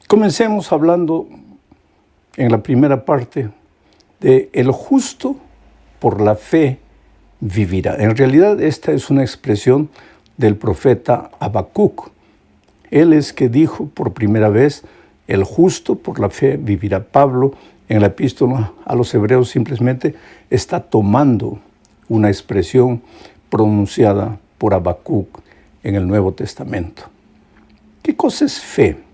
Comencemos hablando en la primera parte de el justo por la fe vivirá. En realidad esta es una expresión del profeta Habacuc. Él es que dijo por primera vez, el justo por la fe vivirá. Pablo en la epístola a los Hebreos simplemente está tomando una expresión pronunciada por Habacuc en el Nuevo Testamento. ¿Qué cosa es fe?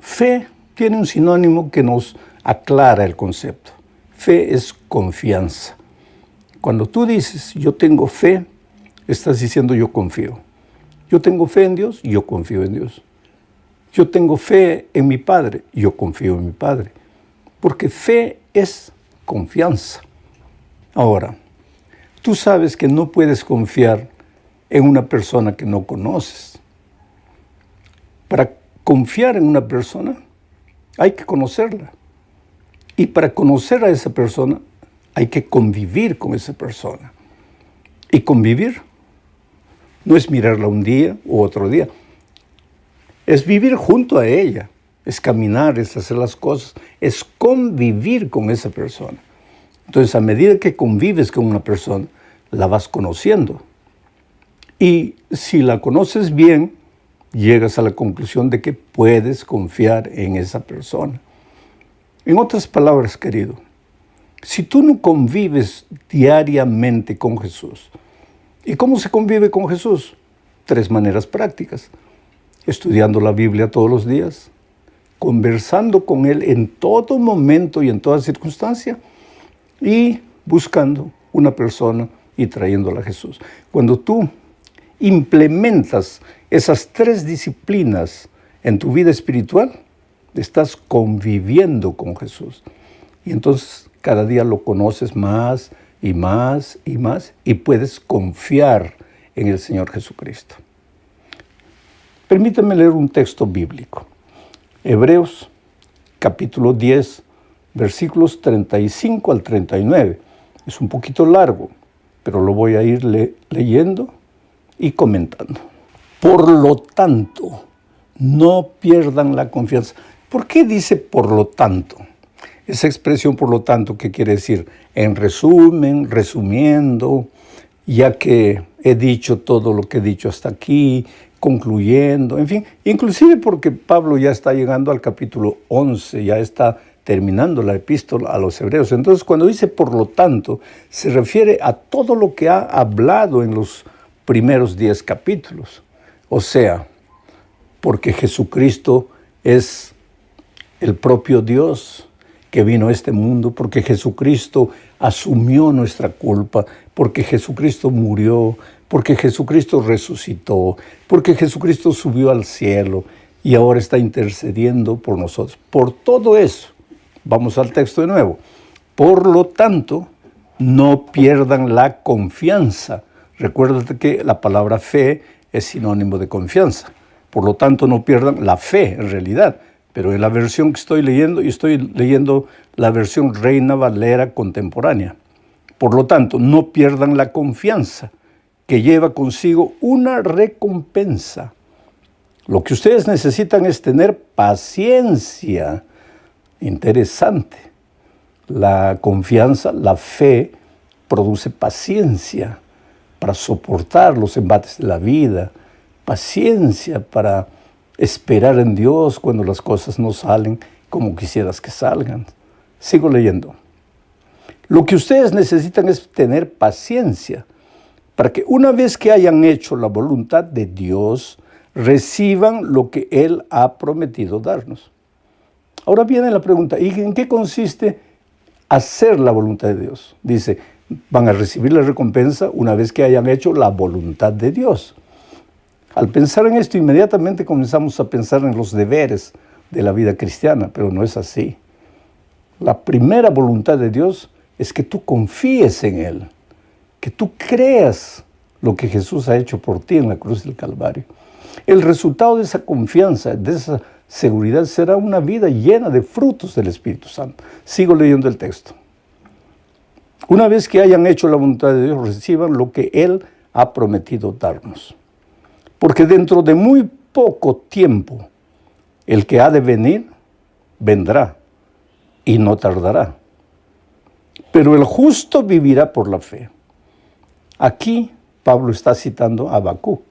Fe tiene un sinónimo que nos aclara el concepto. Fe es confianza. Cuando tú dices, yo tengo fe, estás diciendo, yo confío. Yo tengo fe en Dios, yo confío en Dios. Yo tengo fe en mi Padre, yo confío en mi Padre. Porque fe es confianza. Ahora, tú sabes que no puedes confiar en una persona que no conoces. Para confiar en una persona, hay que conocerla. Y para conocer a esa persona, hay que convivir con esa persona. Y convivir no es mirarla un día u otro día. Es vivir junto a ella. Es caminar, es hacer las cosas. Es convivir con esa persona. Entonces, a medida que convives con una persona, la vas conociendo. Y si la conoces bien, llegas a la conclusión de que puedes confiar en esa persona. En otras palabras, querido, si tú no convives diariamente con Jesús, ¿y cómo se convive con Jesús? 3 maneras prácticas. Estudiando la Biblia todos los días, conversando con Él en todo momento y en toda circunstancia, y buscando una persona y trayéndola a Jesús. Cuando tú implementas esas 3 disciplinas en tu vida espiritual, estás conviviendo con Jesús. Y entonces cada día lo conoces más y más y más y puedes confiar en el Señor Jesucristo. Permítame leer un texto bíblico. Hebreos capítulo 10, versículos 35 al 39. Es un poquito largo, pero lo voy a ir leyendo y comentando. Por lo tanto, no pierdan la confianza. ¿Por qué dice por lo tanto? Esa expresión por lo tanto, ¿qué quiere decir? En resumen, resumiendo, ya que he dicho todo lo que he dicho hasta aquí, concluyendo, en fin, inclusive porque Pablo ya está llegando al capítulo 11, ya está terminando la epístola a los Hebreos. Entonces, cuando dice por lo tanto, se refiere a todo lo que ha hablado en los primeros 10 capítulos. O sea, porque Jesucristo es el propio Dios que vino a este mundo, porque Jesucristo asumió nuestra culpa, porque Jesucristo murió, porque Jesucristo resucitó, porque Jesucristo subió al cielo y ahora está intercediendo por nosotros. Por todo eso, vamos al texto de nuevo. Por lo tanto, no pierdan la confianza. Recuérdate que la palabra fe es sinónimo de confianza. Por lo tanto, no pierdan la fe en realidad. Pero en la versión que estoy leyendo la versión Reina Valera contemporánea. Por lo tanto, no pierdan la confianza que lleva consigo una recompensa. Lo que ustedes necesitan es tener paciencia. Interesante. La confianza, la fe, produce paciencia para soportar los embates de la vida, paciencia para esperar en Dios cuando las cosas no salen como quisieras que salgan. Sigo leyendo. Lo que ustedes necesitan es tener paciencia para que una vez que hayan hecho la voluntad de Dios, reciban lo que Él ha prometido darnos. Ahora viene la pregunta, ¿y en qué consiste hacer la voluntad de Dios? Dice, van a recibir la recompensa una vez que hayan hecho la voluntad de Dios. Al pensar en esto, inmediatamente comenzamos a pensar en los deberes de la vida cristiana, pero no es así. La primera voluntad de Dios es que tú confíes en Él, que tú creas lo que Jesús ha hecho por ti en la cruz del Calvario. El resultado de esa confianza, de esa seguridad, será una vida llena de frutos del Espíritu Santo. Sigo leyendo el texto. Una vez que hayan hecho la voluntad de Dios, reciban lo que Él ha prometido darnos. Porque dentro de muy poco tiempo El que ha de venir, vendrá y no tardará. Pero el justo vivirá por la fe. Aquí Pablo está citando a Habacuc.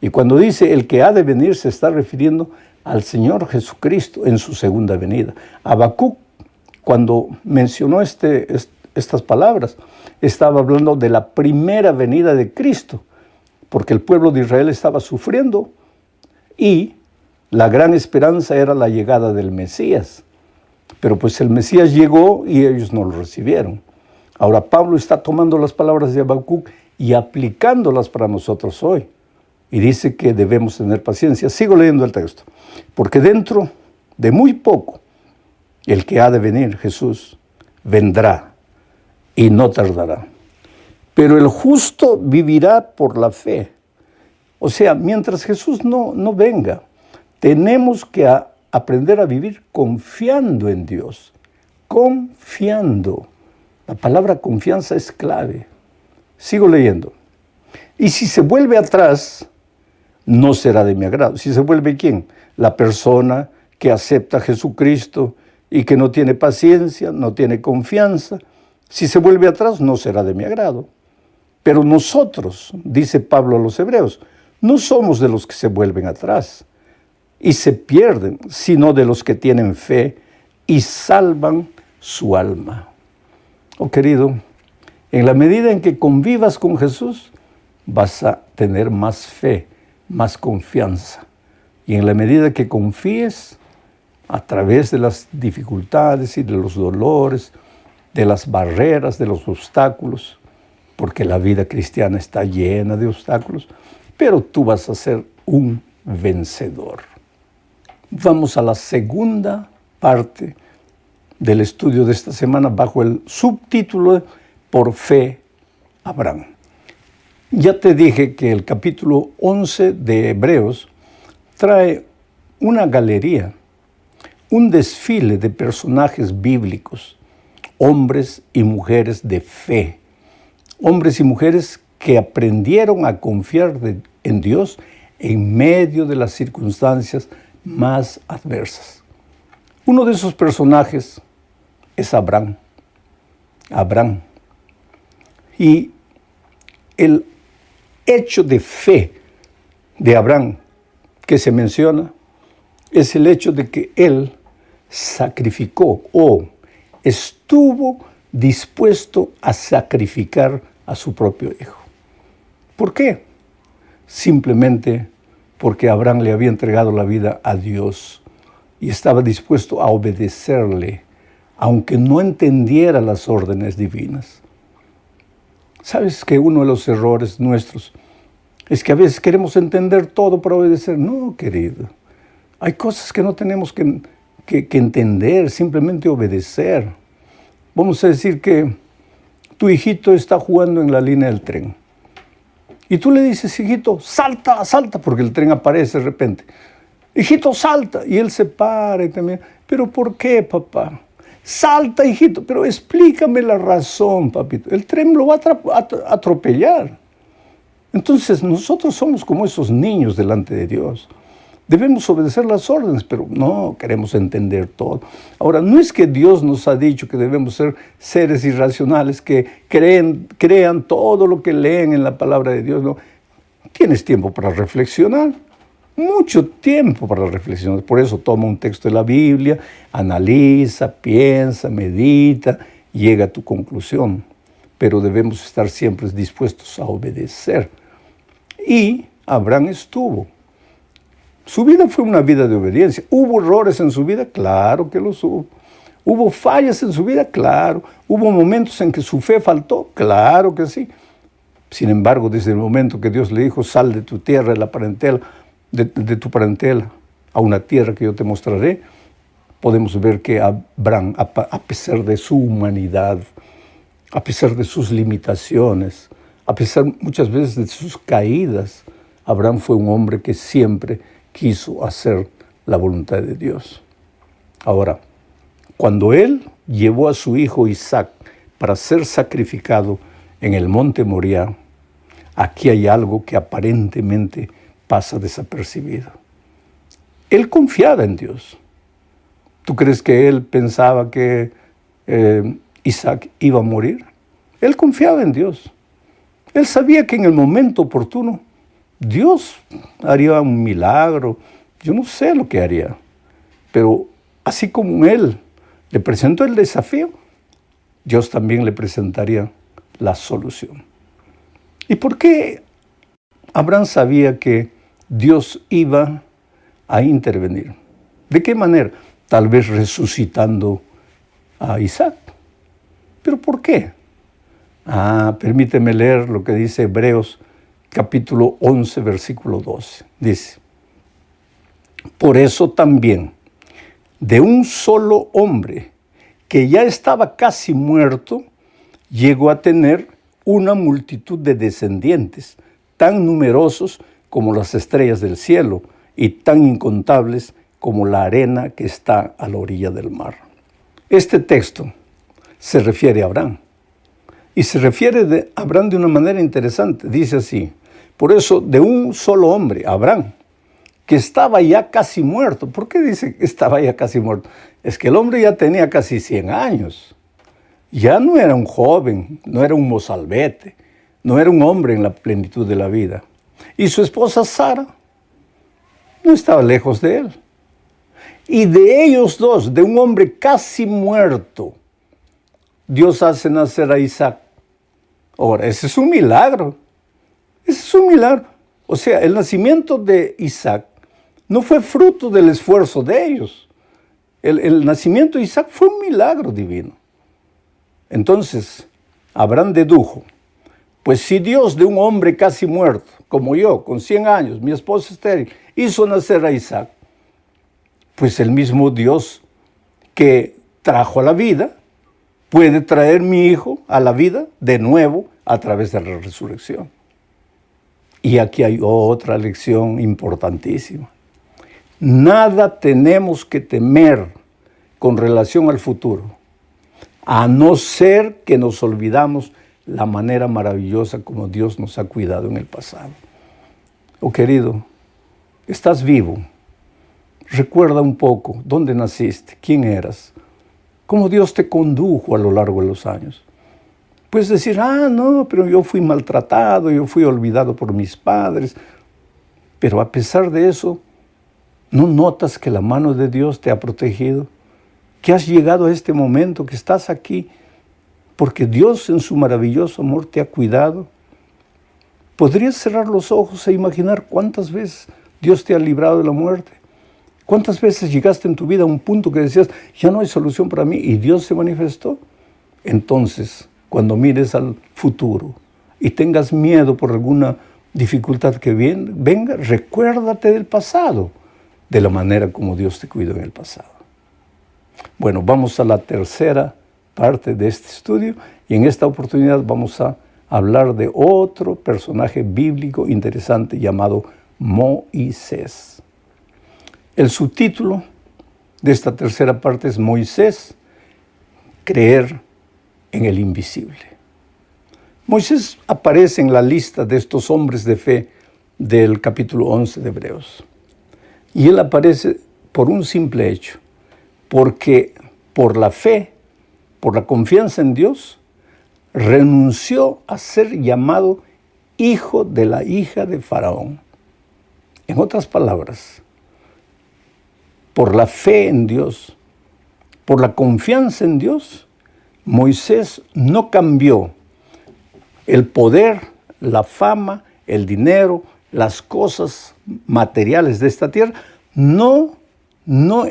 Y cuando dice el que ha de venir, se está refiriendo al Señor Jesucristo en su segunda venida. Habacuc, cuando mencionó estas palabras, estaba hablando de la primera venida de Cristo, porque el pueblo de Israel estaba sufriendo y la gran esperanza era la llegada del Mesías. Pero pues el Mesías llegó y ellos no lo recibieron. Ahora Pablo está tomando las palabras de Habacuc y aplicándolas para nosotros hoy. Y dice que debemos tener paciencia. Sigo leyendo el texto. Porque dentro de muy poco, el que ha de venir, Jesús, vendrá y no tardará. Pero el justo vivirá por la fe. O sea, mientras Jesús no venga, tenemos que aprender a vivir confiando en Dios. Confiando. La palabra confianza es clave. Sigo leyendo. Y si se vuelve atrás, no será de mi agrado. Si se vuelve ¿quién? La persona que acepta a Jesucristo y que no tiene paciencia, no tiene confianza. Si se vuelve atrás, no será de mi agrado. Pero nosotros, dice Pablo a los hebreos, no somos de los que se vuelven atrás y se pierden, sino de los que tienen fe y salvan su alma. Oh querido, en la medida en que convivas con Jesús, vas a tener más fe, más confianza. Y en la medida que confíes, a través de las dificultades y de los dolores, de las barreras, de los obstáculos, porque la vida cristiana está llena de obstáculos, pero tú vas a ser un vencedor. Vamos a la segunda parte del estudio de esta semana bajo el subtítulo de Por fe, Abraham. Ya te dije que el capítulo 11 de Hebreos trae una galería, un desfile de personajes bíblicos, hombres y mujeres de fe, hombres y mujeres que aprendieron a confiar en Dios en medio de las circunstancias más adversas. Uno de esos personajes es Abraham. Y el hecho de fe de Abraham que se menciona es el hecho de que él sacrificó o estuvo dispuesto a sacrificar a su propio hijo. ¿Por qué? Simplemente porque Abraham le había entregado la vida a Dios y estaba dispuesto a obedecerle, aunque no entendiera las órdenes divinas. ¿Sabes que uno de los errores nuestros es que a veces queremos entender todo para obedecer? No, querido. Hay cosas que no tenemos que entender, simplemente obedecer. Vamos a decir que tu hijito está jugando en la línea del tren. Y tú le dices, hijito, salta, salta, porque el tren aparece de repente. Hijito, salta. Y él se para y también, ¿pero por qué, papá? Salta, hijito, pero explícame la razón, papito. El tren lo va a atropellar. Entonces nosotros somos como esos niños delante de Dios. Debemos obedecer las órdenes, pero no queremos entender todo. Ahora, no es que Dios nos ha dicho que debemos ser seres irracionales, que crean todo lo que leen en la palabra de Dios. No. Tienes tiempo para reflexionar, mucho tiempo para reflexionar. Por eso toma un texto de la Biblia, analiza, piensa, medita, llega a tu conclusión. Pero debemos estar siempre dispuestos a obedecer. Y Abraham estuvo. Su vida fue una vida de obediencia. ¿Hubo errores en su vida? Claro que los hubo. ¿Hubo fallas en su vida? Claro. ¿Hubo momentos en que su fe faltó? Claro que sí. Sin embargo, desde el momento que Dios le dijo, sal de tu tierra, de la parentela, de tu parentela, a una tierra que yo te mostraré, podemos ver que Abraham, a pesar de su humanidad, a pesar de sus limitaciones, a pesar muchas veces de sus caídas, Abraham fue un hombre que siempre quiso hacer la voluntad de Dios. Ahora, cuando él llevó a su hijo Isaac para ser sacrificado en el monte Moriah, aquí hay algo que aparentemente pasa desapercibido. Él confiaba en Dios. ¿Tú crees que él pensaba que Isaac iba a morir? Él confiaba en Dios. Él sabía que en el momento oportuno Dios haría un milagro. Yo no sé lo que haría, pero así como él le presentó el desafío, Dios también le presentaría la solución. ¿Y por qué Abraham sabía que Dios iba a intervenir? ¿De qué manera? Tal vez resucitando a Isaac. ¿Pero por qué? Permíteme leer lo que dice Hebreos capítulo 11, versículo 12. Dice, por eso también, de un solo hombre que ya estaba casi muerto, llegó a tener una multitud de descendientes, tan numerosos como las estrellas del cielo y tan incontables como la arena que está a la orilla del mar. Este texto se refiere a Abraham. Y se refiere a Abraham de una manera interesante. Dice así, por eso de un solo hombre, Abraham, que estaba ya casi muerto. ¿Por qué dice que estaba ya casi muerto? Es que el hombre ya tenía casi 100 años. Ya no era un joven, no era un mozalbete, no era un hombre en la plenitud de la vida. Y su esposa Sara no estaba lejos de él. Y de ellos dos, de un hombre casi muerto, Dios hace nacer a Isaac. Ahora, ese es un milagro. Ese es un milagro. O sea, el nacimiento de Isaac no fue fruto del esfuerzo de ellos. El nacimiento de Isaac fue un milagro divino. Entonces, Abraham dedujo, pues si Dios de un hombre casi muerto, como yo, con 100 años, mi esposa estéril, hizo nacer a Isaac, pues el mismo Dios que trajo a la vida, puede traer mi hijo a la vida de nuevo a través de la resurrección. Y aquí hay otra lección importantísima. Nada tenemos que temer con relación al futuro, a no ser que nos olvidamos la manera maravillosa como Dios nos ha cuidado en el pasado. Oh querido, estás vivo. Recuerda un poco dónde naciste, quién eras, cómo Dios te condujo a lo largo de los años. Puedes decir, no, pero yo fui maltratado, yo fui olvidado por mis padres. Pero a pesar de eso, ¿no notas que la mano de Dios te ha protegido? Que has llegado a este momento, que estás aquí, porque Dios en su maravilloso amor te ha cuidado. ¿Podrías cerrar los ojos e imaginar cuántas veces Dios te ha librado de la muerte? ¿Cuántas veces llegaste en tu vida a un punto que decías, ya no hay solución para mí, y Dios se manifestó? Entonces, cuando mires al futuro y tengas miedo por alguna dificultad que venga, recuérdate del pasado, de la manera como Dios te cuidó en el pasado. Bueno, vamos a la tercera parte de este estudio y en esta oportunidad vamos a hablar de otro personaje bíblico interesante llamado Moisés. El subtítulo de esta tercera parte es Moisés, creer en el invisible. Moisés aparece en la lista de estos hombres de fe del capítulo 11 de Hebreos. Y él aparece por un simple hecho, porque por la fe, por la confianza en Dios, renunció a ser llamado hijo de la hija de Faraón. En otras palabras, por la fe en Dios, por la confianza en Dios, Moisés no cambió el poder, la fama, el dinero, las cosas materiales de esta tierra.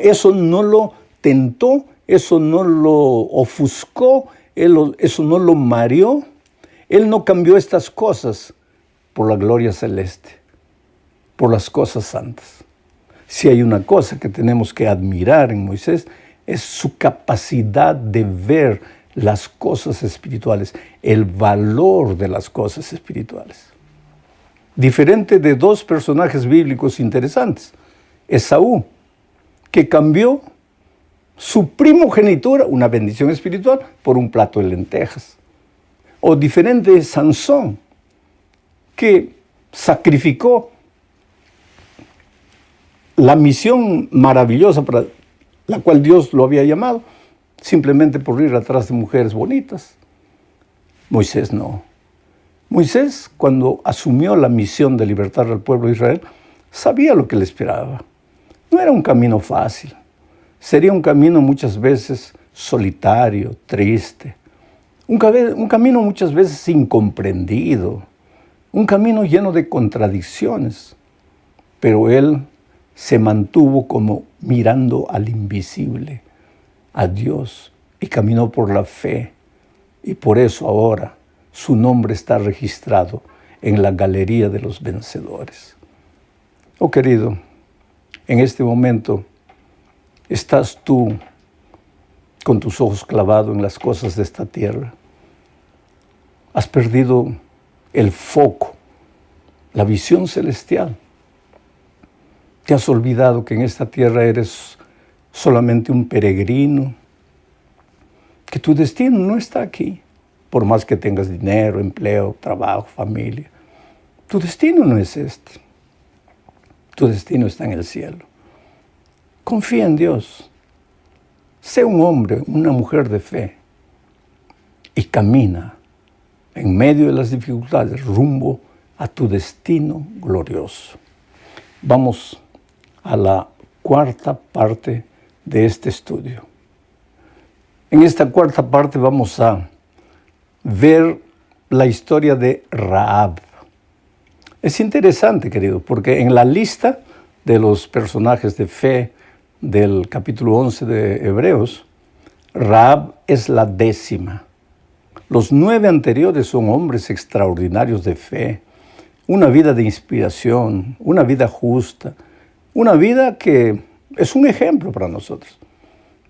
Eso no lo tentó, eso no lo ofuscó, eso no lo mareó. Él no cambió estas cosas por la gloria celeste, por las cosas santas. Si hay una cosa que tenemos que admirar en Moisés, es su capacidad de ver las cosas espirituales, el valor de las cosas espirituales. Diferente de dos personajes bíblicos interesantes, Esaú, que cambió su primogenitura, una bendición espiritual, por un plato de lentejas. O diferente de Sansón, que sacrificó la misión maravillosa para la cual Dios lo había llamado, simplemente por ir atrás de mujeres bonitas. Moisés no. Moisés, cuando asumió la misión de libertar al pueblo de Israel, sabía lo que le esperaba. No era un camino fácil. Sería un camino muchas veces solitario, triste. Un camino muchas veces incomprendido. Un camino lleno de contradicciones. Pero él se mantuvo como mirando al invisible, a Dios, y caminó por la fe. Y por eso ahora su nombre está registrado en la galería de los vencedores. Oh querido, en este momento estás tú con tus ojos clavados en las cosas de esta tierra. Has perdido el foco, la visión celestial. Te has olvidado que en esta tierra eres solamente un peregrino, que tu destino no está aquí, por más que tengas dinero, empleo, trabajo, familia. Tu destino no es este. Tu destino está en el cielo. Confía en Dios. Sé un hombre, una mujer de fe y camina en medio de las dificultades rumbo a tu destino glorioso. Vamos a la cuarta parte de este estudio. En esta cuarta parte vamos a ver la historia de Rahab. Es interesante, querido, porque en la lista de los personajes de fe del capítulo 11 de Hebreos, Rahab es la 10ª. Los 9 anteriores son hombres extraordinarios de fe, una vida de inspiración, una vida justa, una vida que es un ejemplo para nosotros.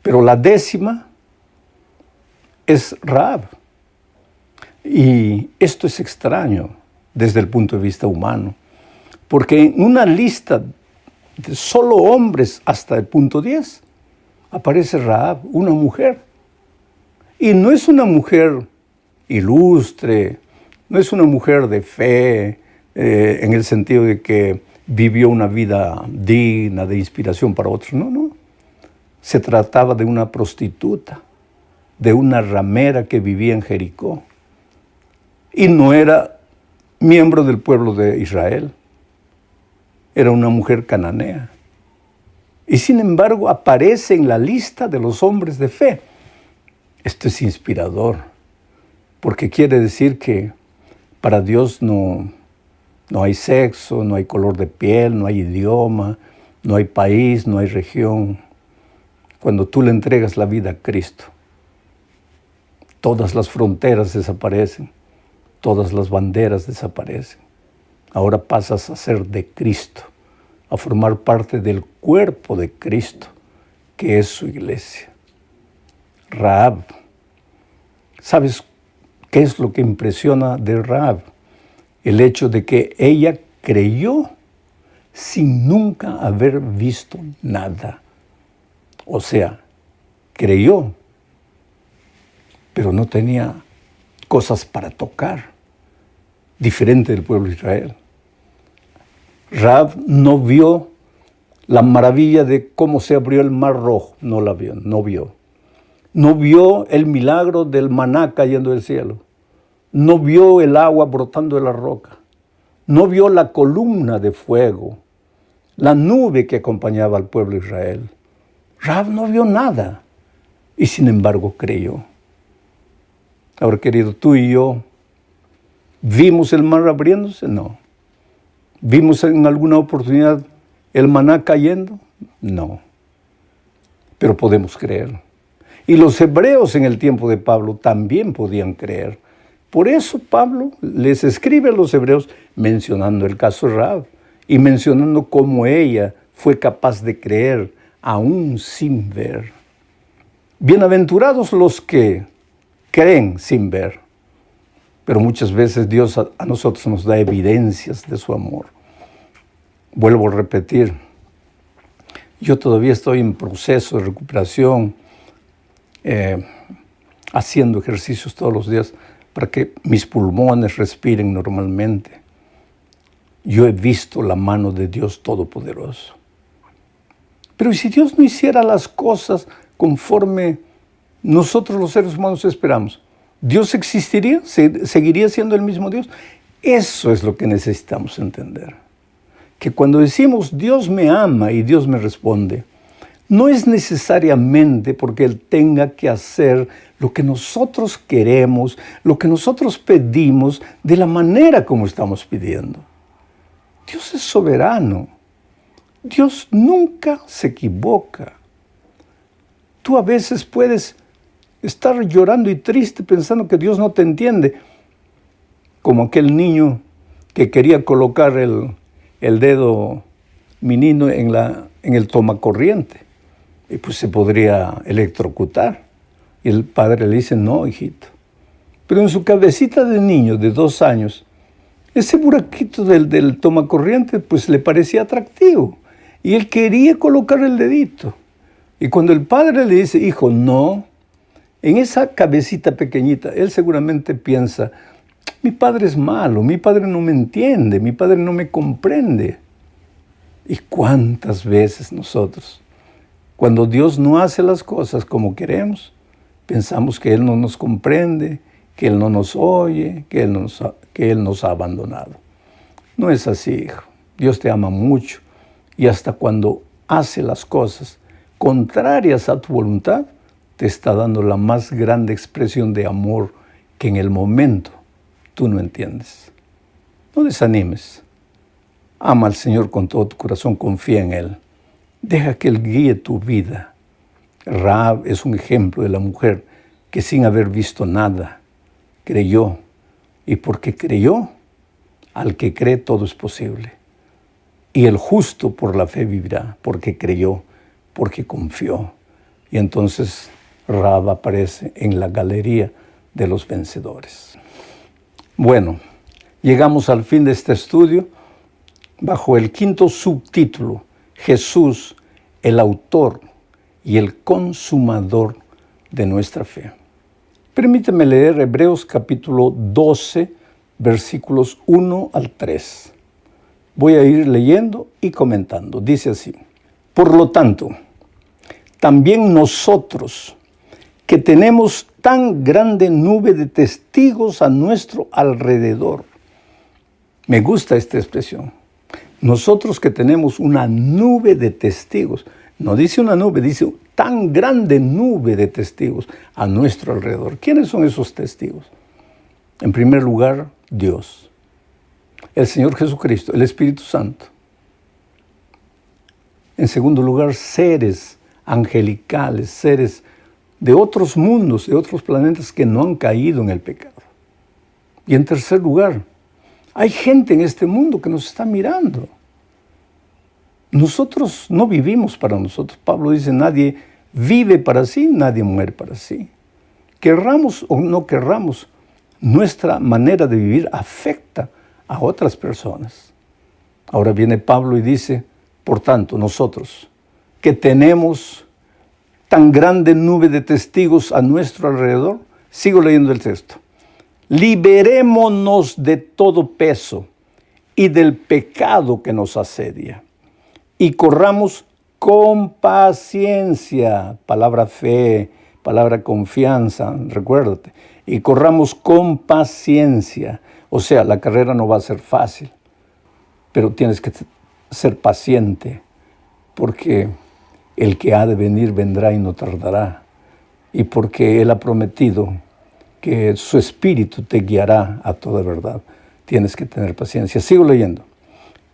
Pero la 10ª es Rahab. Y esto es extraño desde el punto de vista humano, porque en una lista de solo hombres hasta el punto 10 aparece Rahab, una mujer. Y no es una mujer ilustre, no es una mujer de fe, en el sentido de que vivió una vida digna, de inspiración para otros. No. Se trataba de una prostituta, de una ramera que vivía en Jericó. Y no era miembro del pueblo de Israel. Era una mujer cananea. Y sin embargo aparece en la lista de los hombres de fe. Esto es inspirador, porque quiere decir que para Dios no hay sexo, no hay color de piel, no hay idioma, no hay país, no hay región. Cuando tú le entregas la vida a Cristo, todas las fronteras desaparecen, todas las banderas desaparecen. Ahora pasas a ser de Cristo, a formar parte del cuerpo de Cristo, que es su iglesia. Rahab. ¿Sabes qué es lo que impresiona de Rahab? El hecho de que ella creyó sin nunca haber visto nada. O sea, creyó, pero no tenía cosas para tocar, diferente del pueblo de Israel. Rahab no vio la maravilla de cómo se abrió el Mar Rojo, no la vio, no vio. No vio el milagro del maná cayendo del cielo. No vio el agua brotando de la roca. No vio la columna de fuego, la nube que acompañaba al pueblo de Israel. Rahab no vio nada y sin embargo creyó. Ahora, querido, tú y yo, ¿vimos el mar abriéndose? No. ¿Vimos en alguna oportunidad el maná cayendo? No. Pero podemos creer. Y los hebreos en el tiempo de Pablo también podían creer. Por eso Pablo les escribe a los hebreos mencionando el caso de Rahab y mencionando cómo ella fue capaz de creer aún sin ver. Bienaventurados los que creen sin ver. Pero muchas veces Dios a nosotros nos da evidencias de su amor. Vuelvo a repetir, yo todavía estoy en proceso de recuperación, haciendo ejercicios todos los días para que mis pulmones respiren normalmente. Yo he visto la mano de Dios Todopoderoso. Pero si Dios no hiciera las cosas conforme nosotros los seres humanos esperamos, ¿Dios existiría? ¿Seguiría siendo el mismo Dios? Eso es lo que necesitamos entender. Que cuando decimos Dios me ama y Dios me responde, no es necesariamente porque Él tenga que hacer lo que nosotros queremos, lo que nosotros pedimos, de la manera como estamos pidiendo. Dios es soberano. Dios nunca se equivoca. Tú a veces puedes estar llorando y triste pensando que Dios no te entiende, como aquel niño que quería colocar el dedo menino en el tomacorriente, y pues se podría electrocutar. Y el padre le dice, no, hijito. Pero en su cabecita de niño de 2 años, ese buraquito del tomacorriente pues le parecía atractivo. Y él quería colocar el dedito. Y cuando el padre le dice, hijo, no, en esa cabecita pequeñita, él seguramente piensa, mi padre es malo, mi padre no me entiende, mi padre no me comprende. ¿Y cuántas veces nosotros, cuando Dios no hace las cosas como queremos, pensamos que Él no nos comprende, que Él no nos oye, que Él nos ha abandonado? No es así, hijo. Dios te ama mucho y hasta cuando hace las cosas contrarias a tu voluntad, te está dando la más grande expresión de amor que en el momento tú no entiendes. No desanimes. Ama al Señor con todo tu corazón, confía en Él. Deja que Él guíe tu vida. Rahab es un ejemplo de la mujer que sin haber visto nada, creyó. Y porque creyó, al que cree todo es posible. Y el justo por la fe vivirá, porque creyó, porque confió. Y entonces Rahab aparece en la galería de los vencedores. Bueno, llegamos al fin de este estudio bajo el 5º subtítulo, Jesús, el autor y el consumador de nuestra fe. Permíteme leer Hebreos capítulo 12, versículos 1 al 3. Voy a ir leyendo y comentando. Dice así: por lo tanto, también nosotros, que tenemos tan grande nube de testigos a nuestro alrededor. Me gusta esta expresión. Nosotros que tenemos una nube de testigos, no dice una nube, dice tan grande nube de testigos a nuestro alrededor. ¿Quiénes son esos testigos? En primer lugar, Dios, el Señor Jesucristo, el Espíritu Santo. En segundo lugar, seres angelicales, seres de otros mundos, de otros planetas que no han caído en el pecado. Y en tercer lugar, hay gente en este mundo que nos está mirando. Nosotros no vivimos para nosotros. Pablo dice, nadie vive para sí, nadie muere para sí. Querramos o no querramos, nuestra manera de vivir afecta a otras personas. Ahora viene Pablo y dice, por tanto, nosotros que tenemos tan grande nube de testigos a nuestro alrededor, sigo leyendo el texto, liberémonos de todo peso y del pecado que nos asedia y corramos con paciencia, palabra fe, palabra confianza, recuérdate, y corramos con paciencia. O sea, la carrera no va a ser fácil, pero tienes que ser paciente, porque el que ha de venir vendrá y no tardará, y porque Él ha prometido que su Espíritu te guiará a toda verdad. Tienes que tener paciencia. Sigo leyendo.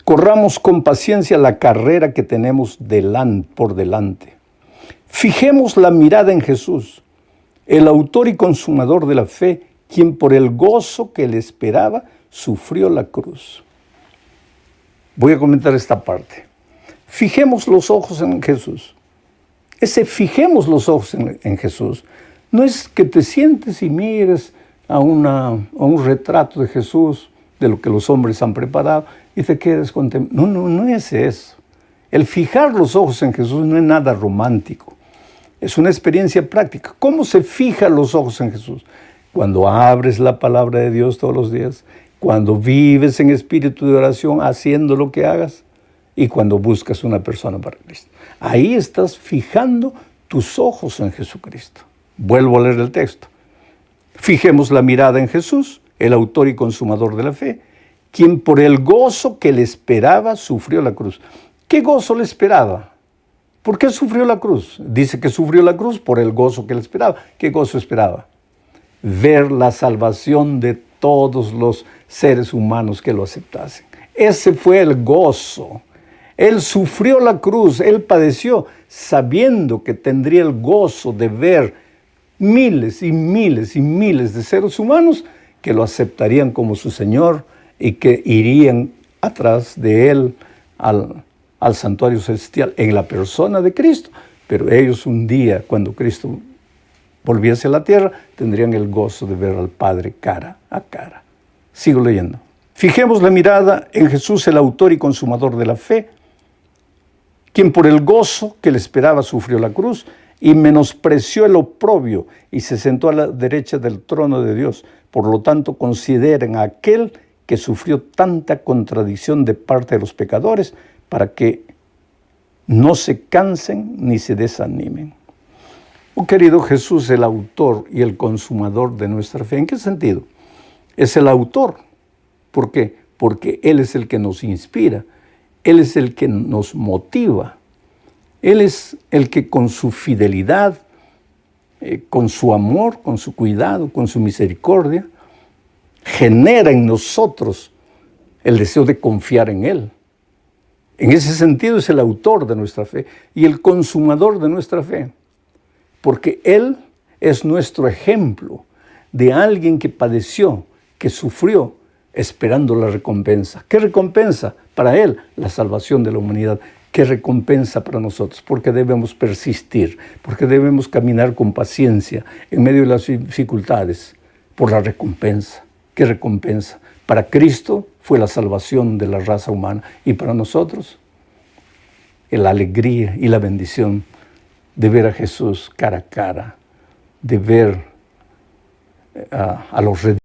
Corramos con paciencia la carrera que tenemos por delante. Fijemos la mirada en Jesús, el autor y consumador de la fe, quien por el gozo que le esperaba sufrió la cruz. Voy a comentar esta parte. Fijemos los ojos en Jesús. Ese fijemos los ojos en Jesús no es que te sientes y mires a un retrato de Jesús, de lo que los hombres han preparado, y te quedes contemplando. No es eso. El fijar los ojos en Jesús no es nada romántico. Es una experiencia práctica. ¿Cómo se fijan los ojos en Jesús? Cuando abres la palabra de Dios todos los días, cuando vives en espíritu de oración haciendo lo que hagas, y cuando buscas una persona para Cristo. Ahí estás fijando tus ojos en Jesucristo. Vuelvo a leer el texto. Fijemos la mirada en Jesús, el autor y consumador de la fe, quien por el gozo que le esperaba sufrió la cruz. ¿Qué gozo le esperaba? ¿Por qué sufrió la cruz? Dice que sufrió la cruz por el gozo que le esperaba. ¿Qué gozo esperaba? Ver la salvación de todos los seres humanos que lo aceptasen. Ese fue el gozo. Él sufrió la cruz, él padeció, sabiendo que tendría el gozo de ver miles y miles y miles de seres humanos que lo aceptarían como su Señor y que irían atrás de él al santuario celestial en la persona de Cristo. Pero ellos un día, cuando Cristo volviese a la tierra, tendrían el gozo de ver al Padre cara a cara. Sigo leyendo. Fijemos la mirada en Jesús, el autor y consumador de la fe, quien por el gozo que le esperaba sufrió la cruz y menospreció el oprobio y se sentó a la derecha del trono de Dios. Por lo tanto, consideren a aquel que sufrió tanta contradicción de parte de los pecadores para que no se cansen ni se desanimen. Oh, querido Jesús, el autor y el consumador de nuestra fe. ¿En qué sentido? Es el autor. ¿Por qué? Porque Él es el que nos inspira. Él es el que nos motiva. Él es el que con su fidelidad, con su amor, con su cuidado, con su misericordia, genera en nosotros el deseo de confiar en Él. En ese sentido es el autor de nuestra fe y el consumador de nuestra fe. Porque Él es nuestro ejemplo de alguien que padeció, que sufrió, esperando la recompensa. ¿Qué recompensa? Para Él, la salvación de la humanidad. ¿Qué recompensa para nosotros? Porque debemos persistir, porque debemos caminar con paciencia en medio de las dificultades, por la recompensa. ¿Qué recompensa? Para Cristo fue la salvación de la raza humana y para nosotros la alegría y la bendición de ver a Jesús cara a cara, de ver a los redimidos.